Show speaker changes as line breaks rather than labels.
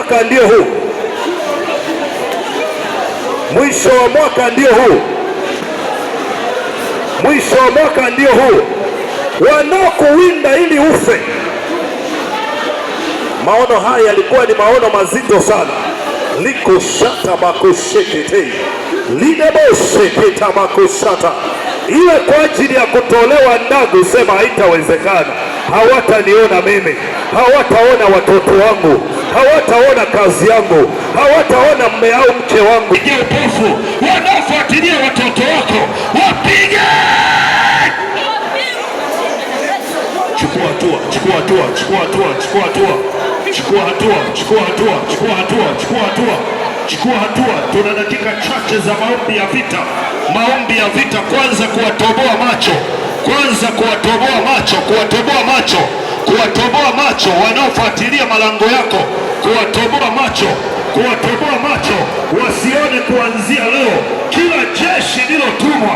mwaka ndio huu, mwisho wa mwaka ndio huu, mwisho wa mwaka ndio huu. Wanaokuwinda ili ufe. Maono haya yalikuwa ni maono mazito sana. Likushata makushekete lidebosheketa makushata, iwe kwa ajili ya kutolewa ndagu. Sema haitawezekana. Hawataniona mimi, hawataona watoto wangu, hawataona kazi yangu, hawataona mme au mke wangu.
Upofu wanaofuatilia watoto wako wapige. Chukua hatua, chukua hatua, chukua hatua, chukua hatua, chukua hatua, chukua hatua, chukua hatua, chukua hatua, chukua hatua. Tuna dakika chache za maombi ya vita, maombi ya vita. Kwanza kuwatoboa macho, kwanza kuwatoboa macho, kuwatoboa macho, kuwatoboa macho wanaofuatilia malango yako, kuwatoboa macho, kuwatoboa macho wasione kuanzia leo. Kila jeshi lilotumwa